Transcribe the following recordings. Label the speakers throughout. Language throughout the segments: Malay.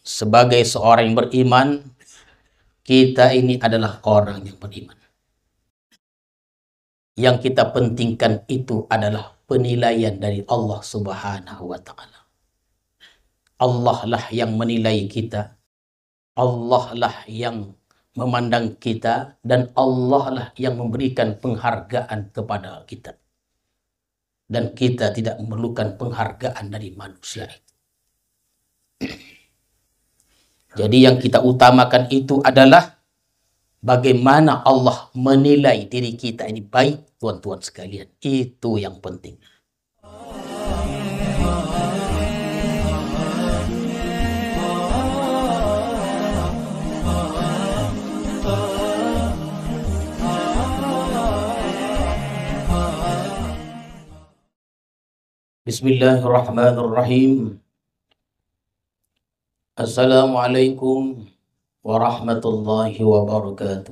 Speaker 1: sebagai seorang yang beriman, kita ini adalah orang yang beriman. Yang kita pentingkan itu adalah penilaian dari Allah Subhanahu wa Ta'ala. Allah lah yang menilai kita, Allah lah yang memandang kita, dan Allah lah yang memberikan penghargaan kepada kita. Dan kita tidak memerlukan penghargaan dari manusia itu. Jadi yang kita utamakan itu adalah bagaimana Allah menilai diri kita ini baik, tuan-tuan sekalian. Itu yang penting. Bismillahirrahmanirrahim. Assalamualaikum warahmatullahi wabarakatuh.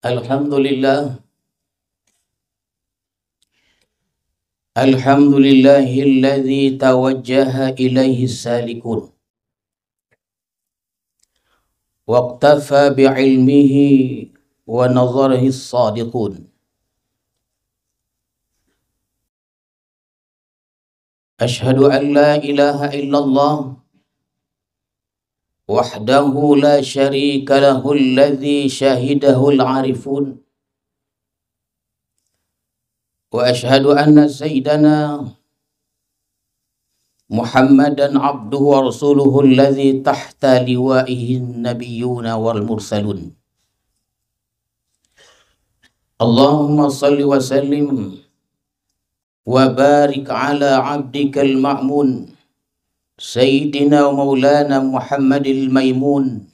Speaker 1: Alhamdulillah. Alhamdulillahilladzi tawajjaha ilaihi salikun. Waqtafa bi'ilmihi wa nazarihi as-sadiqun. Ashhadu an la ilaha illallah wahdahu la syarika lahu alladhi syahidahu al-arifun. Wa ashhadu anna sayyidana Muhammadan abduhu wa rasuluhu alladhi tahta liwa'ihi an-nabiyyuna wal mursalun. Allahumma salli wa sallim wa barik ala abdikal ma'mun Sayyidina wa maulana Muhammadil Maimun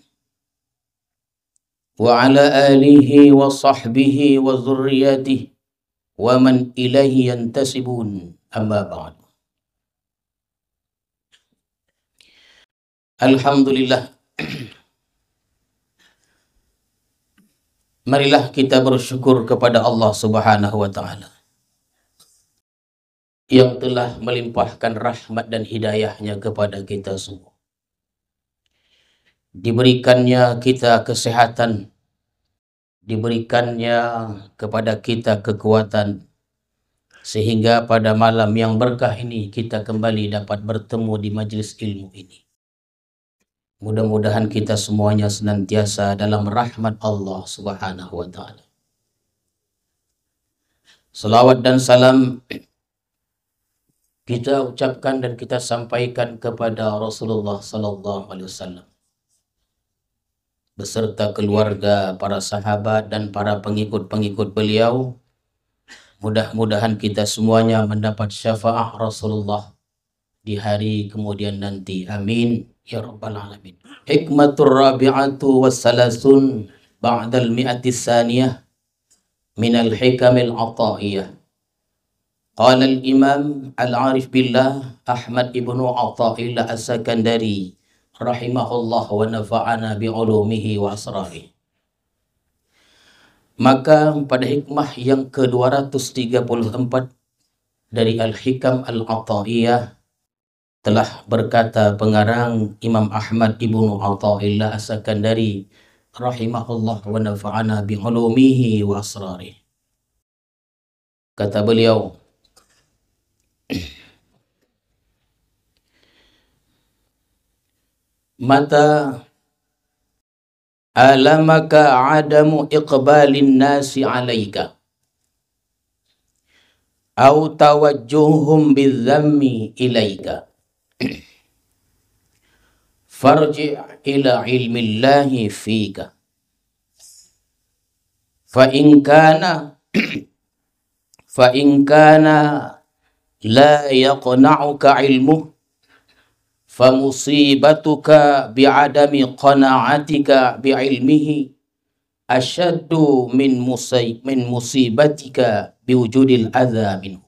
Speaker 1: wa ala alihi wa sahbihi wa zurriyatihi wa man ilaihi yantasibun, amma ba'd. Alhamdulillah. Marilah kita bersyukur kepada Allah Subhanahu wa Ta'ala yang telah melimpahkan rahmat dan hidayahnya kepada kita semua. Diberikannya kita kesehatan, diberikannya kepada kita kekuatan, sehingga pada malam yang berkah ini kita kembali dapat bertemu di majlis ilmu ini. Mudah-mudahan kita semuanya senantiasa dalam rahmat Allah Subhanahu wa Ta'ala. Salawat dan salam kita ucapkan dan kita sampaikan kepada Rasulullah sallallahu alaihi wasallam beserta keluarga, para sahabat dan para pengikut-pengikut beliau. Mudah-mudahan kita semuanya mendapat syafaat Rasulullah di hari kemudian nanti. Amin ya rabbal alamin. Hikmatur rabi'atu wassalasun ba'dal mi'ati tsaniyah minal hikamil ata'iyah. Qala al-imam al-arif billah Ahmad ibnu Atha'illah as-Sakandari rahimahullah wa nafa'ana bi'ulumihi wa asrari. Maka pada hikmah yang ke-234 dari Al-Hikam Al-Ata'iyah telah berkata pengarang Imam Ahmad ibnu Atha'illah as-Sakandari rahimahullah wa nafa'ana bi'ulumihi wa asrari. Kata beliau, mata alamaka adamu iqbalin nasi alaika au tawajjuhum bizzammi ilaika farji' ila ilmillahi fika fa in kana la yaqna'uka ilmuh famusibatuka bi'adami qana'atika bi'ilmihi asyaddu min musibatika biwujudil adza minhu.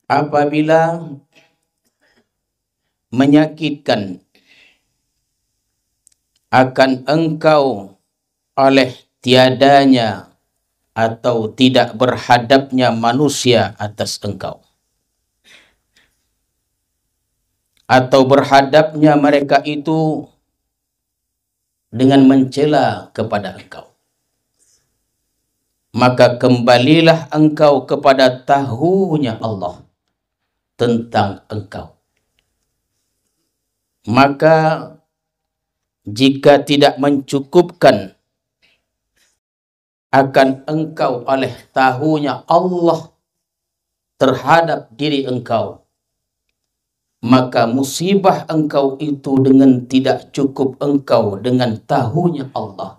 Speaker 1: Apabila menyakitkan akan engkau oleh tiadanya atau tidak berhadapnya manusia atas engkau, atau berhadapnya mereka itu dengan mencela kepada engkau, maka kembalilah engkau kepada tahunya Allah tentang engkau. Maka jika tidak mencukupkan akan engkau oleh tahunya Allah terhadap diri engkau, maka musibah engkau itu dengan tidak cukup engkau dengan tahunya Allah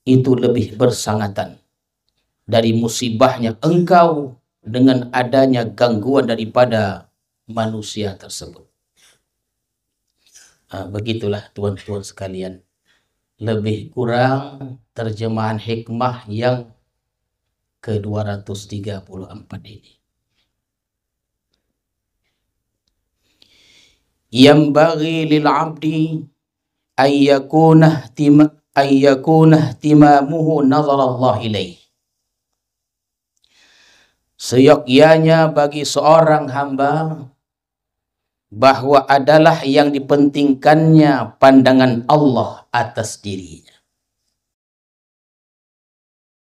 Speaker 1: itu lebih bersangatan dari musibahnya engkau dengan adanya gangguan daripada manusia tersebut. Begitulah tuan-tuan sekalian, lebih kurang terjemahan hikmah yang ke-234 ini. Yang bagi lil abdi ayyakuna timamuhu nazar Allah ilaih. Seyogyanya bagi seorang hamba bahwa adalah yang dipentingkannya pandangan Allah atas dirinya.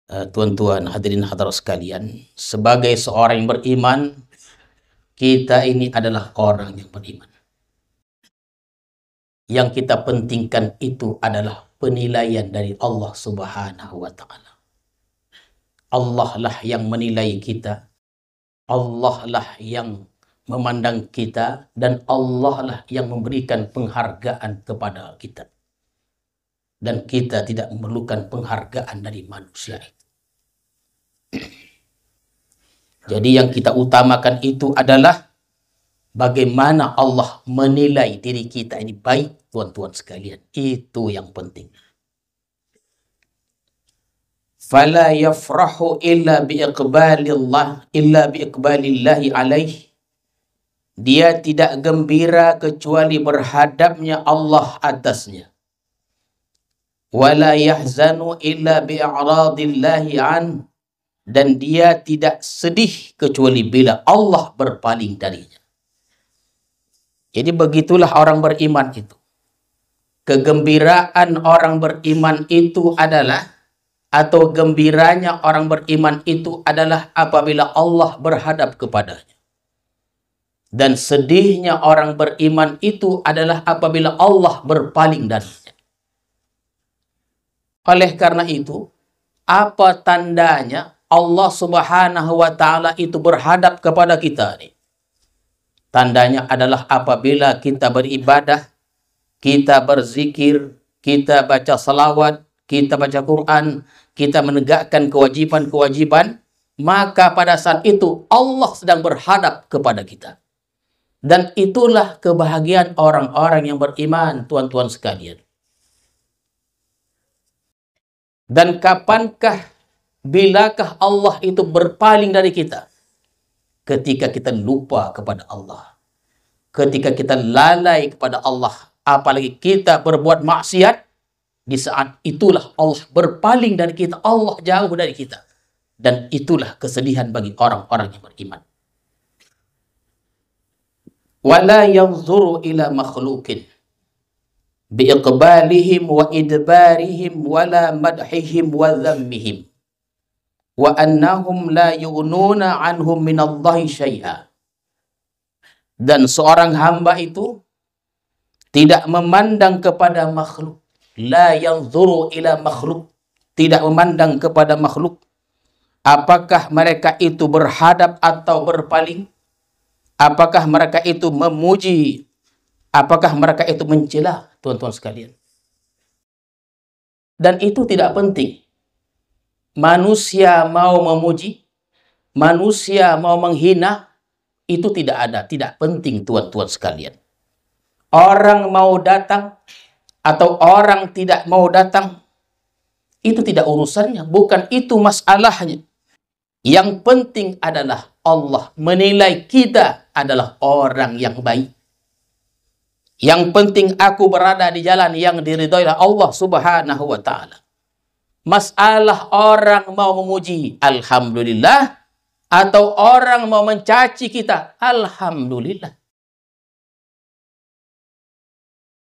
Speaker 1: Tuan-tuan hadirin hadirat sekalian, sebagai seorang yang beriman, kita ini adalah orang yang beriman. Yang kita pentingkan itu adalah penilaian dari Allah Subhanahu wa Ta'ala. Allah lah yang menilai kita, Allah lah yang memandang kita, dan Allah lah yang memberikan penghargaan kepada kita. Dan kita tidak memerlukan penghargaan dari manusia. Jadi yang kita utamakan itu adalah bagaimana Allah menilai diri kita ini baik, tuan-tuan sekalian. Itu yang penting. Fala yafrahu illa biiqbalillahi alaih. Dia tidak gembira kecuali berhadapnya Allah atasnya. Wala yahzanu illa bi'aradillahi an. Dan dia tidak sedih kecuali bila Allah berpaling darinya. Jadi begitulah orang beriman itu. Kegembiraan orang beriman itu adalah, atau gembiranya orang beriman itu adalah apabila Allah berhadap kepadanya. Dan sedihnya orang beriman itu adalah apabila Allah berpaling darinya. Oleh karena itu, apa tandanya Allah Subhanahu wa Ta'ala itu berhadap kepada kita nih? Tandanya adalah apabila kita beribadah, kita berzikir, kita baca salawat, kita baca Quran, kita menegakkan kewajiban-kewajiban, maka pada saat itu Allah sedang berhadap kepada kita. Dan itulah kebahagiaan orang-orang yang beriman, tuan-tuan sekalian. Dan kapankah, bilakah Allah itu berpaling dari kita? Ketika kita lupa kepada Allah. Ketika kita lalai kepada Allah. Apalagi kita berbuat maksiat. Di saat itulah Allah berpaling dari kita. Allah jauh dari kita. Dan itulah kesedihan bagi orang-orang yang beriman. Wala yanzuru ila makhlukin biiqbalihim wa idbarihim wala madhihim wa dhammihim wa annahum la yughnuna anhum minallahi syai'a. Dan seorang hamba itu tidak memandang kepada makhluk. La yanzuru ila makhluk. Tidak memandang kepada makhluk. Apakah mereka itu berhadap atau berpaling? Apakah mereka itu memuji? Apakah mereka itu mencela, tuan-tuan sekalian? Dan itu tidak penting. Manusia mau memuji, manusia mau menghina, itu tidak ada, tidak penting, tuan-tuan sekalian. Orang mau datang atau orang tidak mau datang, itu tidak urusannya, bukan itu masalahnya. Yang penting adalah Allah menilai kita adalah orang yang baik. Yang penting aku berada di jalan yang diridhoi Allah Subhanahu wa Ta'ala. Masalah orang mau memuji, alhamdulillah, atau orang mau mencaci kita, alhamdulillah.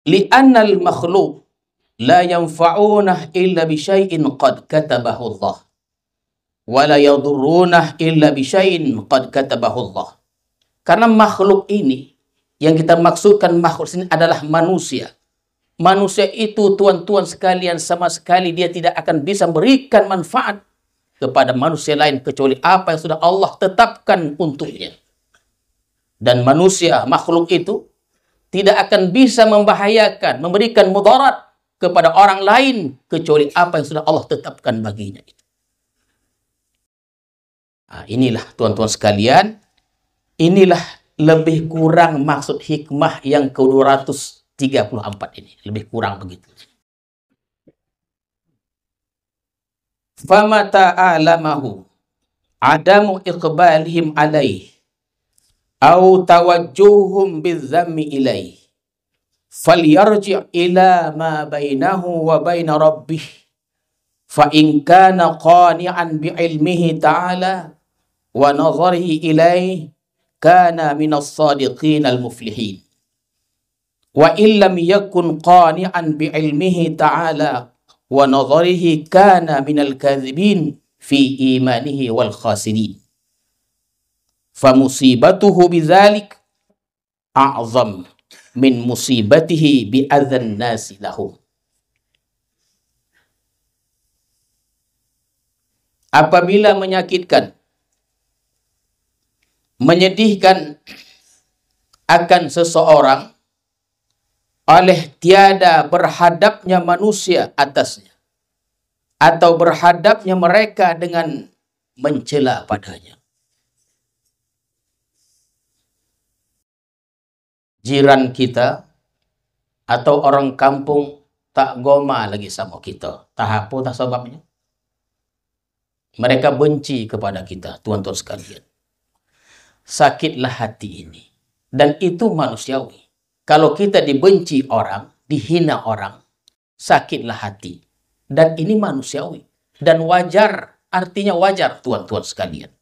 Speaker 1: Li'annal makhluk la yanfa'unah illa bisyai'in qad katabahu Allah. Wa la yadurrunah illa bisyai'in qad katabahu Allah. Karena makhluk ini, yang kita maksudkan makhluk ini adalah manusia. Manusia itu, tuan-tuan sekalian, sama sekali dia tidak akan bisa memberikan manfaat kepada manusia lain kecuali apa yang sudah Allah tetapkan untuknya. Dan manusia, makhluk itu, tidak akan bisa membahayakan, memberikan mudarat kepada orang lain kecuali apa yang sudah Allah tetapkan baginya. Nah, inilah tuan-tuan sekalian, inilah lebih kurang maksud hikmah yang ke-234 ini. Lebih kurang begitu. Famata alamahu adamu iqbalihim alaih au tawajjuhum bizzammi ilaih falyarji' ila ma bainahu wa baina rabbih fa in kana qani'an bi ilmihi ta'ala wa nazarihi ilaih kana minas sadiqin al-muflihin wa illam yakun qani'an bi ilmihi ta'ala wa nazarihi kana minal kadhibin fi imanihi wal khasirin fa musibatuhu bidzalik a'zam min musibatihi bi adzan nasi lahum. Apabila menyakitkan, menyedihkan akan seseorang oleh tiada berhadapnya manusia atasnya, atau berhadapnya mereka dengan mencela padanya. Jiran kita atau orang kampung tak goma lagi sama kita. Tak apa tak sebabnya. Mereka benci kepada kita, tuan-tuan sekalian. Sakitlah hati ini. Dan itu manusiawi. Kalau kita dibenci orang, dihina orang, sakitlah hati. Dan ini manusiawi. Dan wajar, artinya wajar, tuan-tuan sekalian.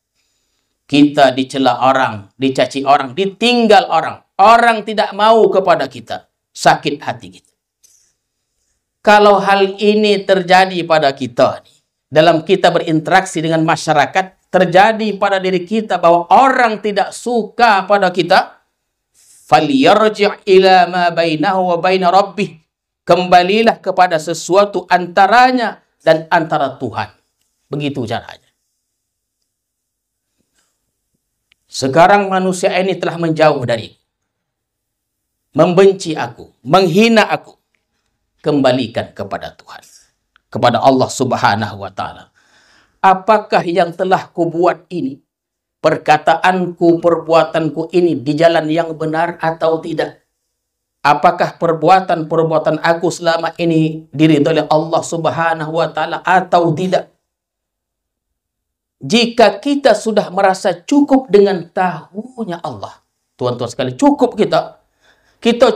Speaker 1: Kita dicela orang, dicaci orang, ditinggal orang. Orang tidak mau kepada kita. Sakit hati kita. Kalau hal ini terjadi pada kita, dalam kita berinteraksi dengan masyarakat, terjadi pada diri kita bahwa orang tidak suka pada kita, falyarji' ila ma bainahu wa baina rabbih. Kembalilah kepada sesuatu antaranya dan antara Tuhan. Begitu caranya. Sekarang manusia ini telah menjauh dari, membenci aku, menghina aku. Kembalikan kepada Tuhan, kepada Allah Subhanahu wa Ta'ala. Apakah yang telah kubuat ini, perkataanku, perbuatanku ini di jalan yang benar atau tidak? Apakah perbuatan-perbuatan aku selama ini diridhoi oleh Allah Subhanahu wa Ta'ala atau tidak? Jika kita sudah merasa cukup dengan tahunya Allah, tuan-tuan sekalian, cukup kita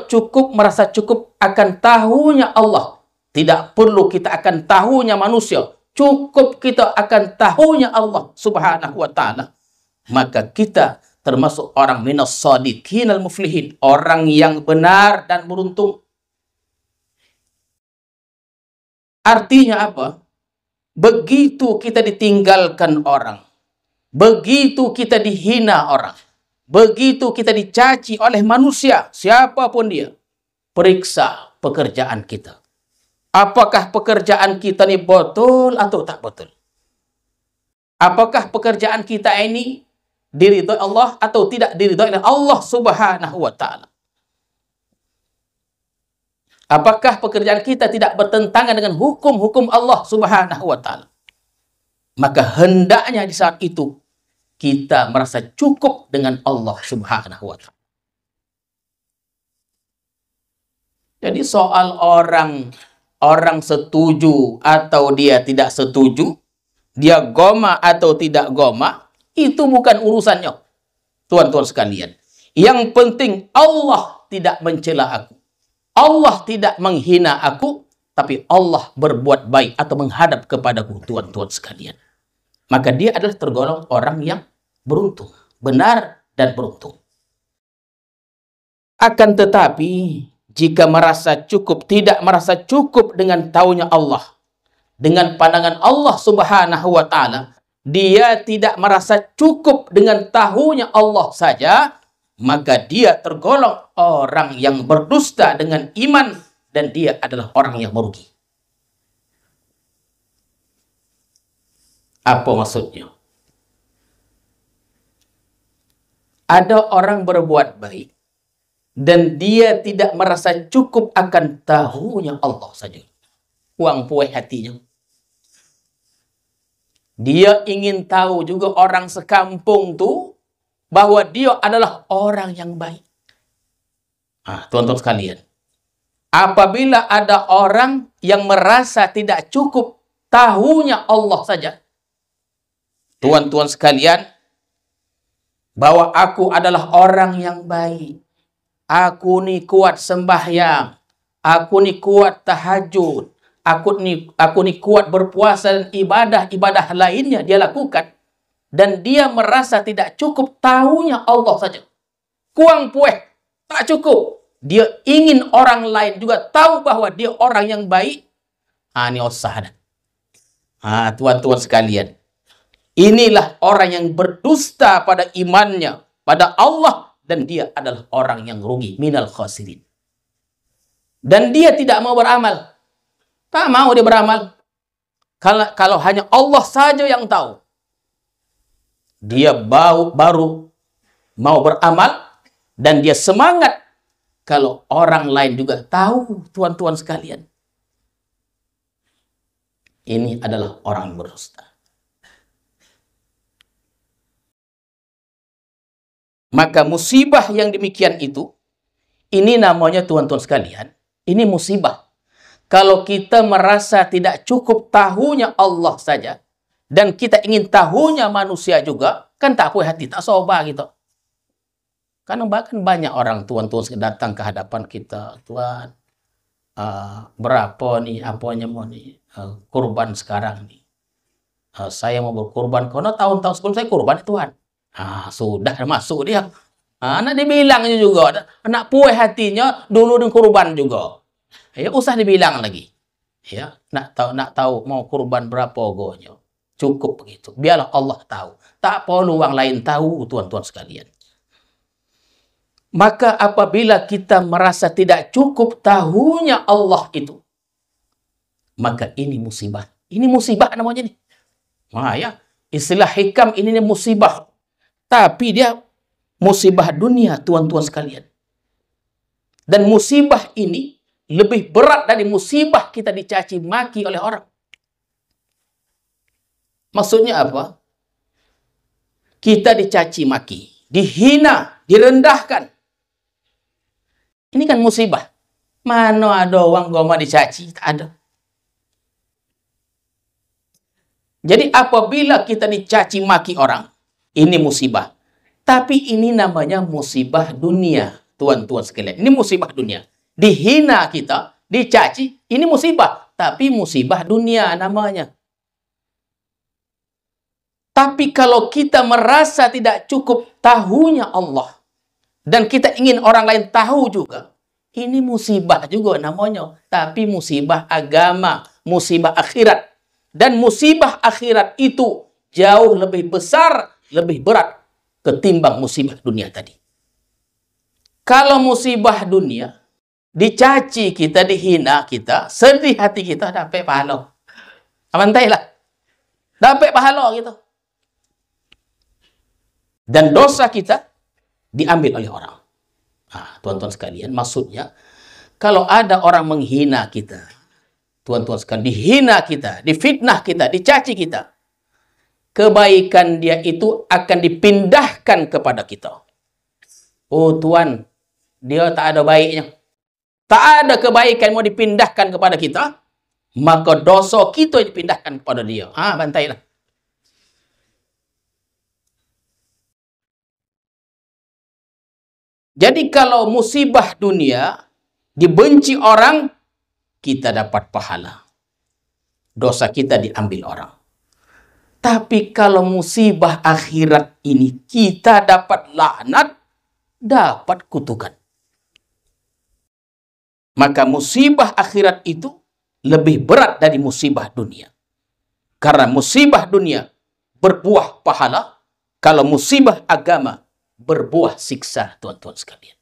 Speaker 1: cukup merasa cukup akan tahunya Allah. Tidak perlu kita akan tahunya manusia. Cukup kita akan tahunya Allah Subhanahu wa Ta'ala. Maka kita termasuk orang minas sadiqin al-muflihin. Orang yang benar dan beruntung. Artinya apa? Begitu kita ditinggalkan orang. Begitu kita dihina orang. Begitu kita dicaci oleh manusia, siapapun dia, periksa pekerjaan kita. Apakah pekerjaan kita ini betul atau tak betul? Apakah pekerjaan kita ini diridhoi Allah atau tidak diridhoi oleh Allah Subhanahu wa Ta'ala? Apakah pekerjaan kita tidak bertentangan dengan hukum-hukum Allah Subhanahu wa Ta'ala? Maka hendaknya di saat itu kita merasa cukup dengan Allah Subhanahu wa Ta'ala. Jadi soal orang setuju atau dia tidak setuju, dia goma atau tidak goma, itu bukan urusannya, tuan-tuan sekalian. Yang penting Allah tidak mencela aku. Allah tidak menghina aku. tapi Allah berbuat baik atau menghadap kepadaku, tuan-tuan sekalian, maka dia adalah tergolong orang yang beruntung, benar dan beruntung. Akan tetapi, jika tidak merasa cukup dengan taunya Allah, dengan pandangan Allah Subhanahu wa Ta'ala, dia tidak merasa cukup dengan tahunya Allah saja, maka dia tergolong orang yang berdusta dengan iman, dan dia adalah orang yang merugi. Apa maksudnya? Ada orang berbuat baik, dan dia tidak merasa cukup akan tahunya Allah saja. Uang puai hatinya. Dia ingin tahu juga orang sekampung tuh bahwa dia adalah orang yang baik. Tuan-tuan sekalian, apabila ada orang yang merasa tidak cukup tahunya Allah saja, tuan-tuan sekalian, bahwa aku adalah orang yang baik, aku nih kuat sembahyang, aku nih kuat tahajud, aku nih kuat berpuasa dan ibadah-ibadah lainnya dia lakukan, dan dia merasa tidak cukup tahunya Allah saja. Kuang pueh, tak cukup. Dia ingin orang lain juga tahu bahwa dia orang yang baik. Ini usah. Tuan-tuan sekalian, inilah orang yang berdusta pada imannya, pada Allah, dan dia adalah orang yang rugi, minal khasirin. Dan dia tidak mau beramal. Tak mau dia beramal. Kalau hanya Allah saja yang tahu. Dia baru mau beramal, dan dia semangat kalau orang lain juga tahu, tuan-tuan sekalian. Ini adalah orang berdusta. Maka musibah yang demikian itu, ini namanya, tuan-tuan sekalian, ini musibah. Kalau kita merasa tidak cukup tahunya Allah saja, dan kita ingin tahunya manusia juga, kan tak puas hati, tak soba gitu. Karena bahkan banyak orang, tuan-tuan, datang ke hadapan kita, Tuan, berapa nih, apanya mau nih, kurban sekarang nih. Saya mau berkurban, karena tahun-tahun sebelum saya kurban, Tuan. Sudah masuk dia. Anak dibilang juga, anak puas hatinya dulu dengan kurban juga. Ya usah dibilang lagi. Ya, nak tahu mau kurban berapa ogonya. Cukup begitu. Biarlah Allah tahu. Tak perlu orang lain tahu, tuan-tuan sekalian. Maka apabila kita merasa tidak cukup tahunya Allah itu, maka ini musibah. Ini musibah namanya nih. Ya, istilah hikam ini musibah. Tapi dia musibah dunia, tuan-tuan sekalian. Dan musibah ini lebih berat dari musibah kita dicaci maki oleh orang. Maksudnya apa? Kita dicaci maki, dihina, direndahkan. Ini kan musibah. Mana ada orang goma dicaci? Tak ada. Jadi apabila kita dicaci maki orang, ini musibah. Tapi ini namanya musibah dunia, tuan-tuan sekalian. Ini musibah dunia. Dihina kita, dicaci, ini musibah. Tapi musibah dunia namanya. Tapi kalau kita merasa tidak cukup tahunya Allah, dan kita ingin orang lain tahu juga, ini musibah juga namanya. Tapi musibah agama, musibah akhirat. Dan musibah akhirat itu jauh lebih besar, lebih berat ketimbang musibah dunia tadi. Kalau musibah dunia, dicaci kita, dihina kita, sedih hati kita, dapat pahala. Amantailah. Dapat pahala gitu. Dan dosa kita diambil oleh orang. Tuan-tuan sekalian, maksudnya, kalau ada orang menghina kita, tuan-tuan sekalian, dihina kita, difitnah kita, dicaci kita, kebaikan dia itu akan dipindahkan kepada kita. Oh Tuan, dia tak ada baiknya. Tak ada kebaikan mau dipindahkan kepada kita, maka dosa kita dipindahkan kepada dia. Bantailah. Jadi kalau musibah dunia dibenci orang, kita dapat pahala. Dosa kita diambil orang. Tapi kalau musibah akhirat ini kita dapat laknat, dapat kutukan. Maka musibah akhirat itu lebih berat dari musibah dunia. Karena musibah dunia berbuah pahala, kalau musibah agama berbuah siksa, tuan-tuan sekalian.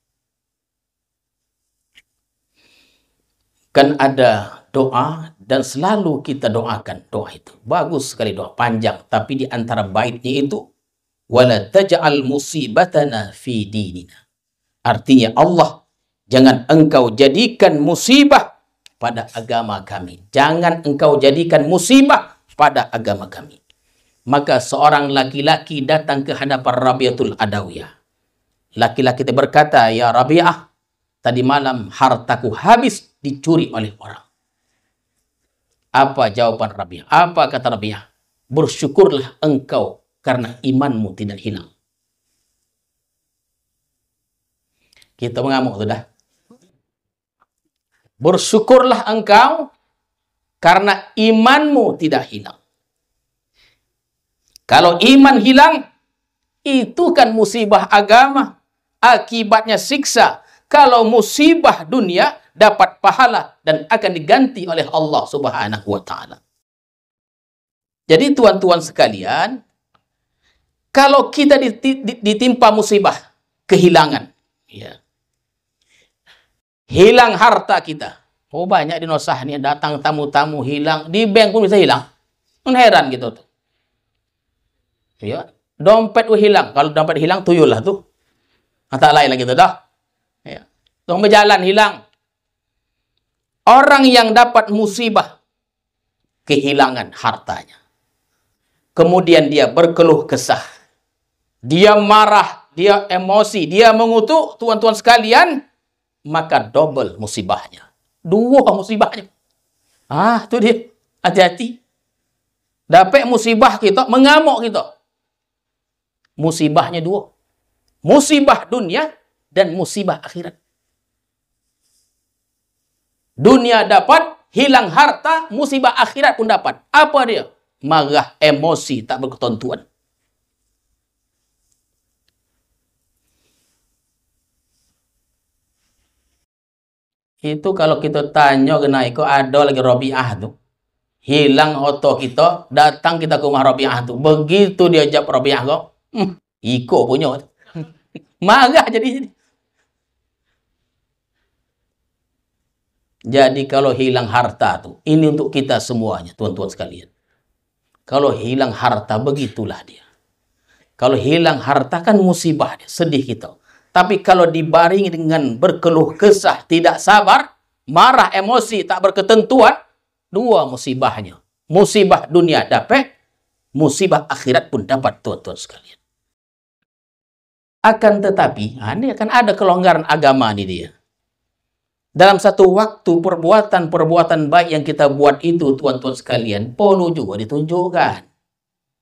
Speaker 1: Kan ada doa dan selalu kita doakan doa itu. Bagus sekali doa, panjang, tapi di antara baitnya itu wala taj'al musibatana fi dinina. Artinya Allah, jangan engkau jadikan musibah pada agama kami. Jangan engkau jadikan musibah pada agama kami. Maka seorang laki-laki datang ke hadapan Rabi'atul Adawiyah. Laki-laki itu berkata, ya Rabi'ah, tadi malam hartaku habis dicuri oleh orang. Apa jawaban Rabi'ah? Apa kata Rabi'ah? Bersyukurlah engkau karena imanmu tidak hilang. Kita mengamuk sudah. Bersyukurlah engkau karena imanmu tidak hilang. Kalau iman hilang, itu kan musibah agama. Akibatnya siksa. Kalau musibah dunia, dapat pahala dan akan diganti oleh Allah Subhanahu wa Ta'ala. Jadi tuan-tuan sekalian, kalau kita ditimpa musibah, kehilangan, ya, hilang harta kita. Oh, banyak di Nosah nih datang tamu-tamu hilang, di bank pun bisa hilang. Heran gitu tuh. Ya, dompet hilang. Kalau dompet hilang, tuyul lah tuh. Tak lain lagi tuh dah. Ya. Dompet jalan hilang. Orang yang dapat musibah, kehilangan hartanya. Kemudian dia berkeluh kesah. Dia marah, dia emosi, dia mengutuk, tuan-tuan sekalian, maka double musibahnya. Dua musibahnya. Itu dia. Hati-hati. Dapat musibah kita, mengamuk kita. Musibahnya dua. Musibah dunia dan musibah akhirat. Dunia dapat, hilang harta, musibah akhirat pun dapat. Apa dia? Marah, emosi, tak berketentuan. Itu kalau kita tanya kena iko ada lagi Rabi'ah tuh. Hilang oto kita, datang kita ke rumah Rabi'ah tuh. Begitu dia jawab Rabi'ah kok, iko punya. Marah jadi. Jadi kalau hilang harta tuh, ini untuk kita semuanya, tuan-tuan sekalian. Kalau hilang harta, begitulah dia. Kalau hilang harta kan musibah dia, sedih kita. Tapi kalau dibaringi dengan berkeluh kesah, tidak sabar, marah, emosi, tak berketentuan, dua musibahnya. Musibah dunia dapat, musibah akhirat pun dapat, tuan-tuan sekalian. Akan tetapi, ini akan ada kelonggaran agama nih dia. Dalam satu waktu, perbuatan-perbuatan baik yang kita buat itu, tuan-tuan sekalian, perlu juga ditunjukkan.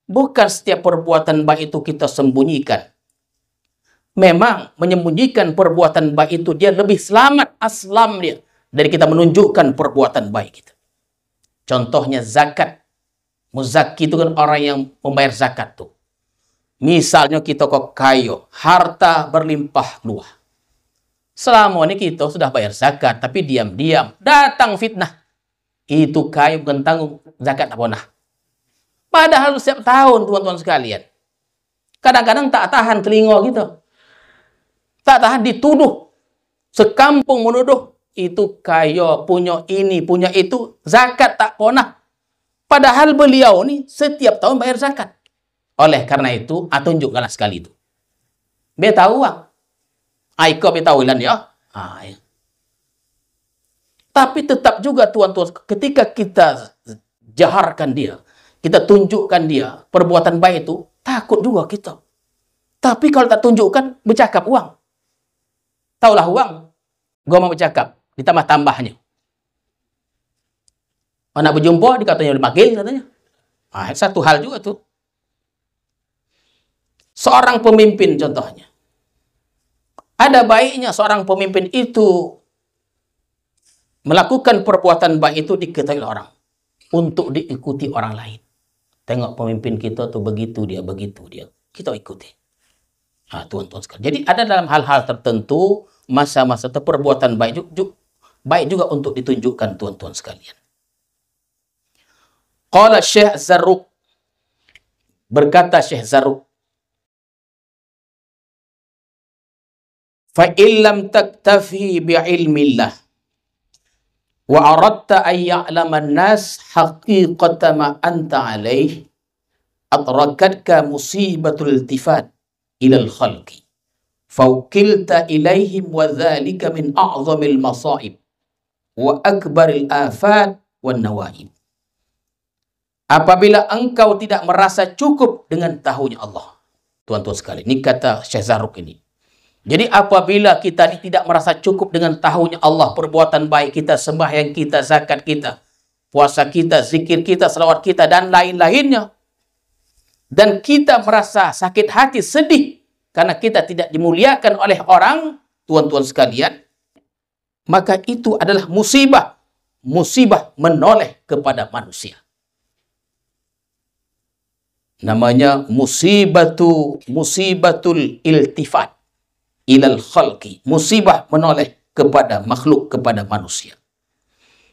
Speaker 1: Bukan setiap perbuatan baik itu kita sembunyikan. Memang menyembunyikan perbuatan baik itu dia lebih selamat aslam dia dari kita menunjukkan perbuatan baik itu. Contohnya zakat. Muzaki itu kan orang yang membayar zakat tuh. Misalnya kita kok kaya, harta berlimpah keluar. Selama ini kita sudah bayar zakat, tapi diam-diam datang fitnah. Itu kaya bukan tanggung zakat apa nah. Padahal setiap tahun, tuan-tuan sekalian, kadang-kadang tak tahan telinga gitu. Tak tahan dituduh. Sekampung menuduh. Itu kaya, punya ini, punya itu. Zakat tak pernah. Padahal beliau ini setiap tahun bayar zakat. Oleh karena itu, tunjukkanlah sekali itu. Beta uang. Aiko beta ulang ya. Ya. Tapi tetap juga tuan-tuan, ketika kita jaharkan dia, kita tunjukkan dia perbuatan baik itu, takut juga kita. Tapi kalau tak tunjukkan, bercakap uang. Taulah uang, gua mau bercakap, ditambah-tambahnya. Anak berjumpa, dikatanya dipanggil katanya. Satu hal juga tuh. Seorang pemimpin contohnya. Ada baiknya seorang pemimpin itu Melakukan perbuatan baik itu diketahui orang untuk diikuti orang lain. Tengok pemimpin kita tuh begitu dia, kita ikuti. Nah, tuan-tuan sekalian. Jadi ada dalam hal-hal tertentu masa-masa perbuatan baik juga untuk ditunjukkan, tuan-tuan sekalian. Qala Syekh Zarruq, berkata Syekh Zarruq, fa illam taktafi bi'ilmillah wa aradta an ya'lama an-nas haqiqata ma anta alaih atrakatka musibatul iltifat ila al-khalqi fawkilta ilaihim wa dhalika min a'zamil masaib wa akbaril afat wan nawaib. Apabila engkau tidak merasa cukup dengan tahunya Allah, tuan-tuan sekalian, ini kata Syekh Zarruq ini. Jadi apabila kita tidak merasa cukup dengan tahunya Allah, perbuatan baik kita, sembahyang kita, zakat kita, puasa kita, zikir kita, selawat kita, dan lain-lainnya, dan kita merasa sakit hati, sedih, karena kita tidak dimuliakan oleh orang, tuan-tuan sekalian, maka itu adalah musibah. Musibah menoleh kepada manusia. Namanya musibatul iltifat ilal khalqi, musibah menoleh kepada makhluk, kepada manusia.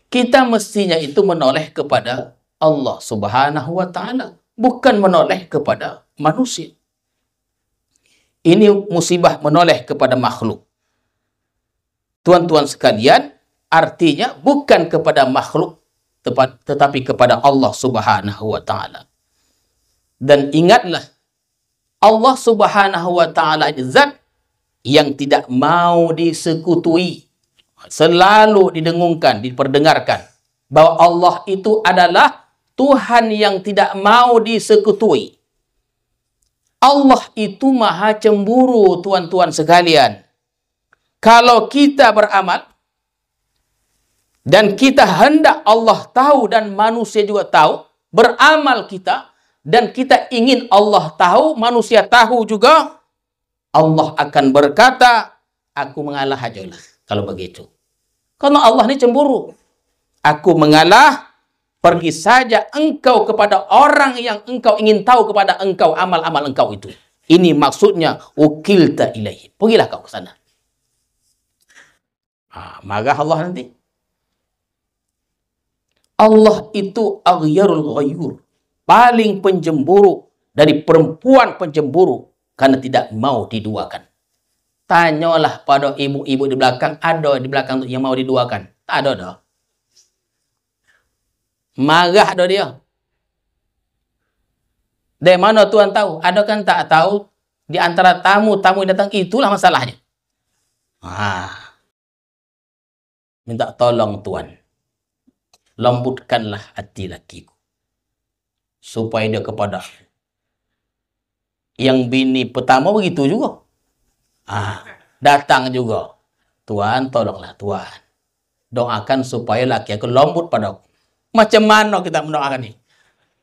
Speaker 1: Kita mestinya itu menoleh kepada Allah Subhanahu wa ta'ala, bukan menoleh kepada manusia. Ini musibah menoleh kepada makhluk. Tuan-tuan sekalian, artinya bukan kepada makhluk, tetapi kepada Allah Subhanahu wa ta'ala. Dan ingatlah, Allah Subhanahu wa ta'ala zat yang tidak mau disekutui. Selalu didengungkan, diperdengarkan bahwa Allah itu adalah Tuhan yang tidak mau disekutui. Allah itu maha cemburu, tuan-tuan sekalian. Kalau kita beramal dan kita hendak Allah tahu dan manusia juga tahu, beramal kita dan kita ingin Allah tahu, manusia tahu juga, Allah akan berkata, aku mengalah aja lah kalau begitu. Karena Allah ini cemburu. Aku mengalah, pergi saja engkau kepada orang yang engkau ingin tahu kepada engkau amal-amal engkau itu. Ini maksudnya ukilta ilaihi. Pergilah kau ke sana. Marah Allah nanti. Allah itu aghyarul ghayur, paling penjemburu dari perempuan penjemburu, karena tidak mau diduakan. Tanyalah pada ibu-ibu di belakang, ada di belakang yang mau diduakan? Tak ada dah. Marah dah dia. Dari mana Tuhan tahu? Ada kan tak tahu? Di antara tamu-tamu yang datang, itulah masalahnya. Minta tolong Tuhan, lembutkanlah hati lakiku, supaya dia kepada yang bini pertama begitu juga. Datang juga. Tuhan, tolonglah Tuhan. Doakan supaya laki aku lembut padaku. Macam mana kita mendoakan ini?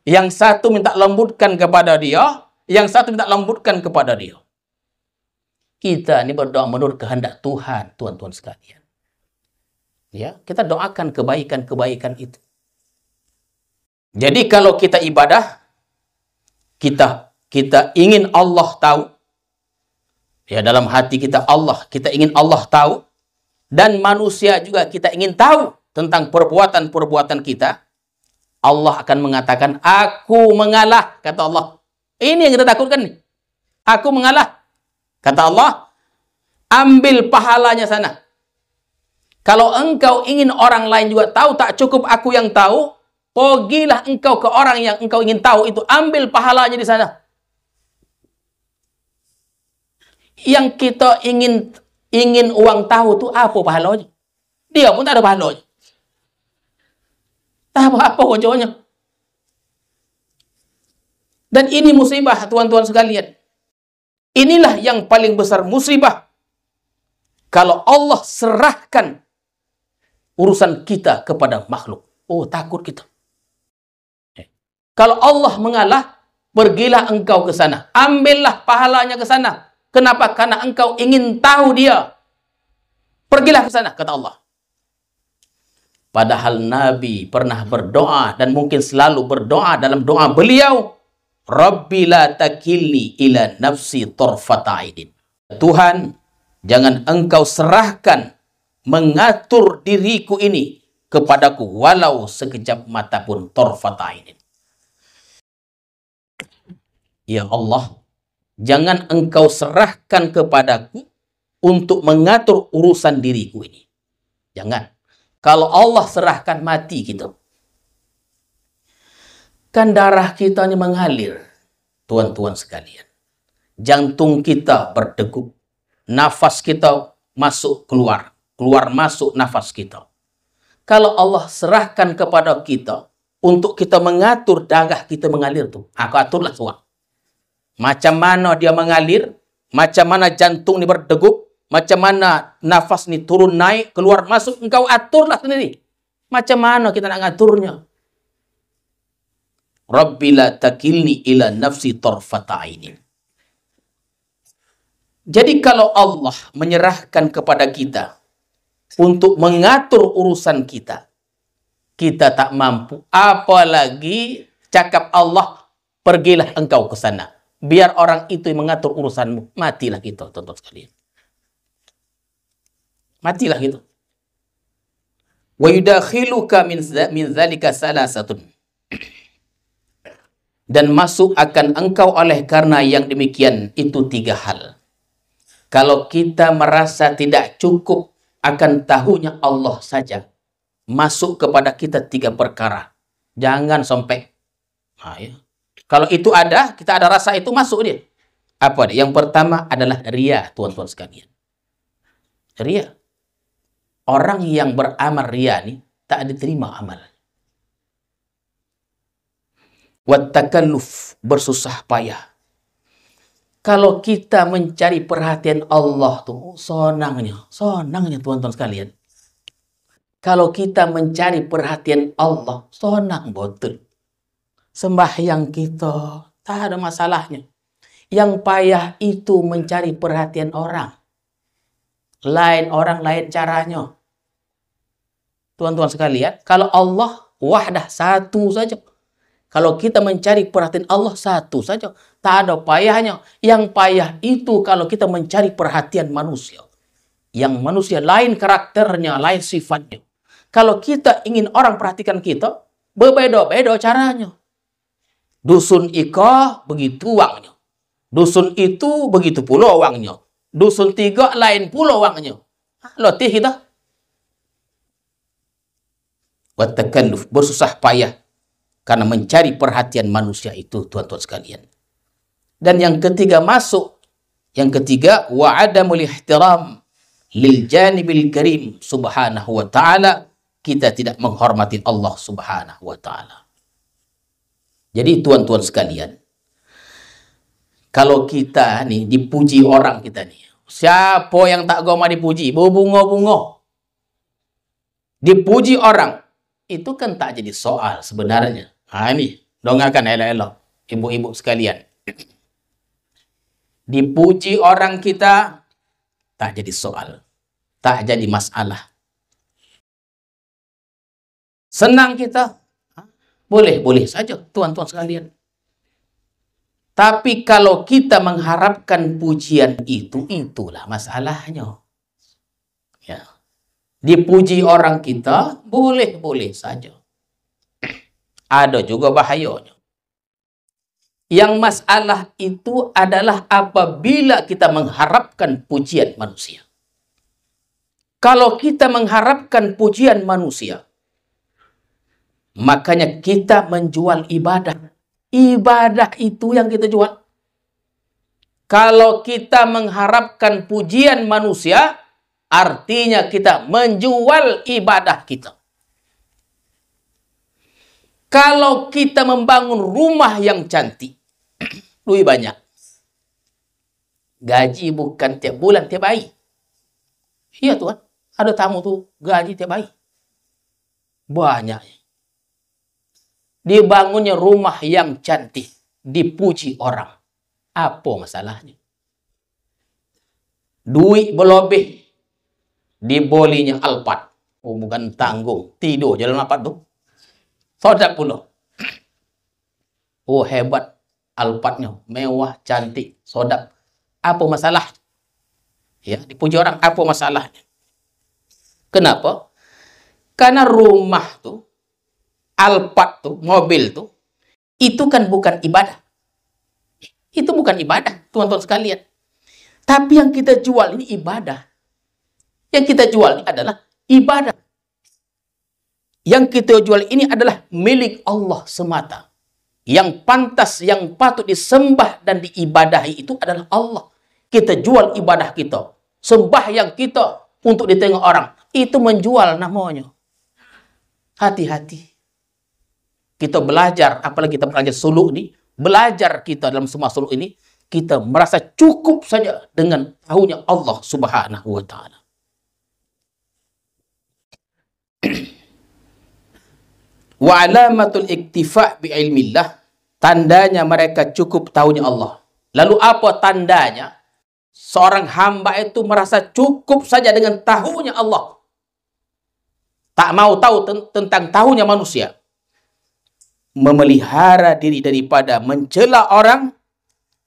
Speaker 1: Yang satu minta lembutkan kepada dia, yang satu minta lembutkan kepada dia. Kita ini berdoa menurut kehendak Tuhan, tuan-tuan sekalian. Ya, kita doakan kebaikan-kebaikan itu. Jadi kalau kita ibadah, kita ingin Allah tahu, ya, dalam hati kita kita ingin Allah tahu, dan manusia juga kita ingin tahu tentang perbuatan-perbuatan kita. Allah akan mengatakan, aku mengalah, kata Allah. Ini yang kita takutkan nih. Aku mengalah, kata Allah. Ambil pahalanya sana. Kalau engkau ingin orang lain juga tahu, tak cukup aku yang tahu, pergilah engkau ke orang yang engkau ingin tahu itu, ambil pahalanya di sana. Yang kita ingin uang tahu itu apa pahalanya? Dia pun tak ada pahalanya. Tak apa-apa wajahnya. Dan ini musibah, tuan-tuan sekalian. Inilah yang paling besar musibah. Kalau Allah serahkan urusan kita kepada makhluk. Oh, takut kita. Kalau Allah mengalah, pergilah engkau ke sana. Ambillah pahalanya ke sana. Kenapa? Karena engkau ingin tahu dia. Pergilah ke sana, kata Allah. Padahal Nabi pernah berdoa dan mungkin selalu berdoa dalam doa beliau, Rabbi la takilni ila nafsi tarfata ainin. Tuhan, jangan engkau serahkan mengatur diriku ini kepadaku walau sekejap mata pun, tarfata ainin. Ya Allah, jangan engkau serahkan kepadaku untuk mengatur urusan diriku ini. Jangan. Kalau Allah serahkan, mati kita. Kan darah kita ini mengalir, tuan-tuan sekalian. Jantung kita berdegup. Nafas kita masuk keluar. Keluar masuk nafas kita. Kalau Allah serahkan kepada kita untuk kita mengatur darah kita mengalir tuh, aku aturlah semua. Macam mana dia mengalir, macam mana jantung ini berdegup, macam mana nafas ini turun naik, keluar masuk, engkau aturlah sendiri. Macam mana kita nak ngaturnya? Rabbi la takilni ila nafsi tarfata ainin. Jadi kalau Allah menyerahkan kepada kita untuk mengatur urusan kita, kita tak mampu. Apalagi cakap Allah, pergilah engkau ke sana. Biar orang itu yang mengatur urusanmu. Matilah kita, tuan-tuan sekalian. Matilah gitu. Wa yudakhiluka min zalika salasatun. Dan masuk akan engkau oleh karena yang demikian itu 3 hal. Kalau kita merasa tidak cukup akan tahunya Allah saja, masuk kepada kita 3 perkara. Jangan sampai. Nah, ya. Kalau itu ada, kita ada rasa itu, masuk dia. Apa dia? Yang pertama adalah riya, tuan-tuan sekalian. Riya. Orang yang beramal riya ni tak diterima amal. Wattakalluf, bersusah payah. Kalau kita mencari perhatian Allah tuh, sonangnya tuan-tuan sekalian. Kalau kita mencari perhatian Allah, sonang betul. Sembahyang kita tak ada masalahnya. Yang payah itu mencari perhatian orang. Lain orang, lain caranya. Tuan-tuan sekalian, kalau Allah wahdah, satu saja. Kalau kita mencari perhatian Allah, satu saja. Tak ada payahnya. Yang payah itu kalau kita mencari perhatian manusia. Yang manusia lain karakternya, lain sifatnya. Kalau kita ingin orang perhatikan kita, berbeda-beda caranya. Dusun Ika begitu uangnya. Dusun itu begitu pula uangnya. Dusun 3 lain pula uangnya. Letih kita. Wattakalluf, bersusah payah karena mencari perhatian manusia itu, tuan-tuan sekalian. Dan yang ketiga masuk. Yang ketiga, wa adamul ihtiram lil janibil karim subhanahu wa ta'ala. Kita tidak menghormati Allah subhanahu wa ta'ala. Jadi tuan-tuan sekalian, kalau kita nih dipuji orang kita nih, siapa yang tak goma dipuji? Berbunga-bunga. Dipuji orang, itu kan tak jadi soal sebenarnya. Nah ini, dongakan elok-elok, ibu-ibu sekalian. Dipuji orang kita, tak jadi soal. Tak jadi masalah. Senang kita, boleh saja, tuan-tuan sekalian. Tapi kalau kita mengharapkan pujian itu, itulah masalahnya. Ya. Dipuji orang kita, boleh saja. Ada juga bahayanya. Yang masalah itu adalah apabila kita mengharapkan pujian manusia. Kalau kita mengharapkan pujian manusia, makanya kita menjual ibadah. Ibadah itu yang kita jual. Kalau kita mengharapkan pujian manusia, artinya kita menjual ibadah kita. Kalau kita membangun rumah yang cantik, lebih banyak. Gaji bukan tiap bulan, tiap hari. Iya tuan, ada tamu tuh gaji tiap hari. Banyak. Dibangunnya rumah yang cantik, dipuji orang. Apa masalahnya? Duit berlebih, dibolinya Alphard. Oh, bukan tanggung. Tidur jalan apa tuh? Sodap pula. Oh, hebat. Alphardnya. Mewah, cantik, sodap. Apa masalah? Ya, dipuji orang. Apa masalahnya? Kenapa? Karena rumah tuh, Alphard tuh, mobil tuh, itu kan bukan ibadah. Itu bukan ibadah, teman-teman sekalian. Tapi yang kita jual ini ibadah. Yang kita jual ini adalah ibadah. Yang kita jual ini adalah milik Allah semata. Yang pantas, yang patut disembah dan diibadahi itu adalah Allah. Kita jual ibadah kita. Sembahyang kita untuk ditengok orang. Itu menjual namanya. Hati-hati. Kita belajar, apalagi kita belajar suluk ini. Belajar kita dalam semua suluk ini. Kita merasa cukup saja dengan tahunya Allah Subhanahu wa ta'ala. Wa alamatul iktifa' bi ilmillah, tandanya mereka cukup tahunya Allah. Lalu apa tandanya? Seorang hamba itu merasa cukup saja dengan tahunya Allah. Tak mau tahu tentang tahunya manusia. Memelihara diri daripada mencela orang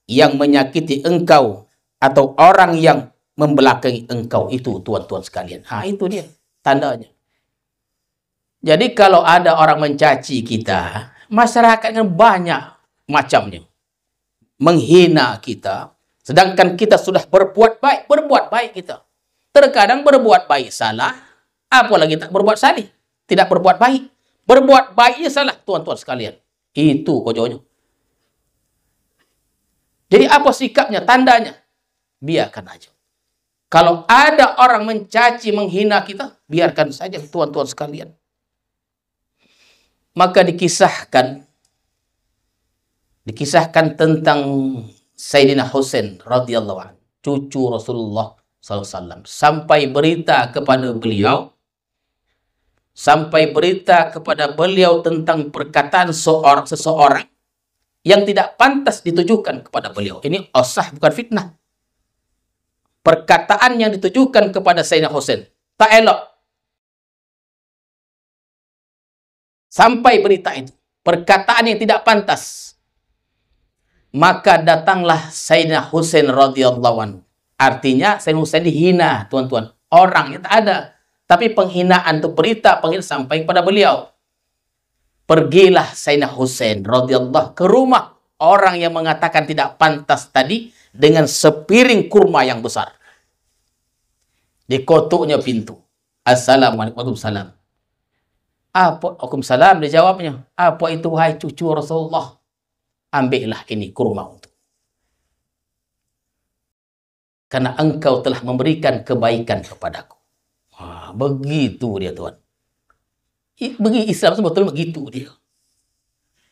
Speaker 1: yang menyakiti engkau atau orang yang membelakangi engkau. Itu tuan-tuan sekalian. Itu dia tandanya. Jadi kalau ada orang mencaci kita, masyarakatnya banyak macamnya. Menghina kita, sedangkan kita sudah berbuat baik kita. Terkadang berbuat baik salah, apalagi tak berbuat salih, tidak berbuat baik. Berbuat baiknya salah, tuan-tuan sekalian. Itu kojonya. Jadi apa sikapnya, tandanya? Biarkan aja. Kalau ada orang mencaci, menghina kita, biarkan saja, tuan-tuan sekalian. Maka dikisahkan tentang Sayyidina Husain radhiyallahu anhu, cucu Rasulullah SAW. Sampai berita kepada beliau tentang perkataan seseorang yang tidak pantas ditujukan kepada beliau. Ini osah, bukan fitnah. Perkataan yang ditujukan kepada Sayyidina Husain tak elok. Sampai berita itu, perkataan yang tidak pantas. Maka datanglah Sayyidina Husain radhiyallahu anhu. Artinya Sayyidina Husain dihina, tuan-tuan. Orangnya tak ada. Tapi penghinaan itu, berita penghinaan sampai kepada beliau. Pergilah Sayyidina Husain radhiyallahu ke rumah orang yang mengatakan tidak pantas tadi dengan sepiring kurma yang besar. Dikotuknya pintu. Assalamualaikum warahmatullahi. Apa? Waalaikumsalam, dia jawabnya. Apa itu, wahai cucu Rasulullah? Ambillah ini kurma untuk. Karena engkau telah memberikan kebaikan kepadaku. Begitu dia, tuan. Bagi Islam sebetulnya begitu dia.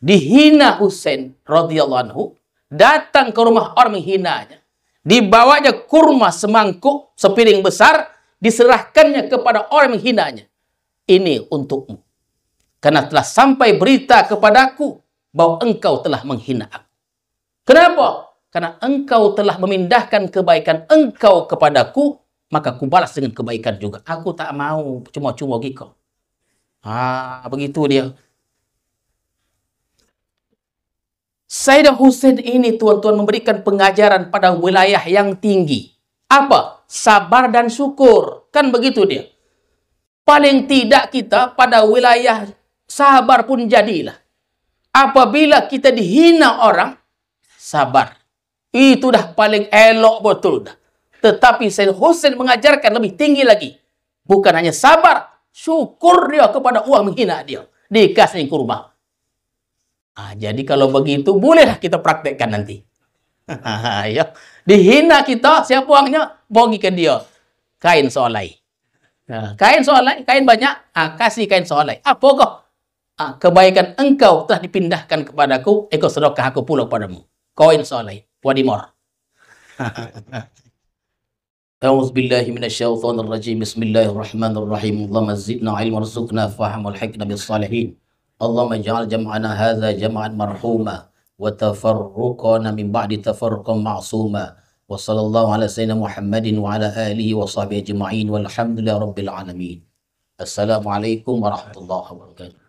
Speaker 1: Dihina Husain radhiyallahu anhu, datang ke rumah orang menghinanya. Dibawanya kurma semangkuk, sepiring besar, diserahkannya kepada orang menghinanya. Ini untukmu. Karena telah sampai berita kepadaku bahwa engkau telah menghina aku. Kenapa? Karena engkau telah memindahkan kebaikan engkau kepadaku, maka kubalas dengan kebaikan juga. Aku tak mau cuma-cuma gitu. Begitu dia. Sayyidina Husain ini, tuan-tuan, memberikan pengajaran pada wilayah yang tinggi. Apa? Sabar dan syukur. Kan begitu dia. Paling tidak kita pada wilayah sabar pun jadilah. Apabila kita dihina orang, sabar. Itu dah paling elok betul dah. Tetapi Sayyidina Husain mengajarkan lebih tinggi lagi. Bukan hanya sabar, syukur dia kepada orang menghina dia. Dikasih kurma. Jadi kalau begitu, bolehlah kita praktekkan nanti. Ya. Dihina kita, siapa uangnya? Bagikan dia kain solai. Kain solai, kain banyak, kasih kain solai. Apa kau? Kebaikan engkau telah dipindahkan kepadaku, ikut sedekah aku pula padamu. Kain solai, wadimor. A'udzubillahi minasyaitonir rajim. Bismillahirrahmanirrahim. Allahumma zidna ilman warzuqna fahma wal hikmah bis salihin. Allahumma ij'al jam'ana hadza jam'an marhuma wa tafarruqana min ba'di tafarruqan ma'suma. Wa sallallahu ala sayyidina Muhammadin wa ala alihi wa sahbihi ajma'in walhamdulillahi rabbil alamin. Assalamualaikum warahmatullahi wabarakatuh.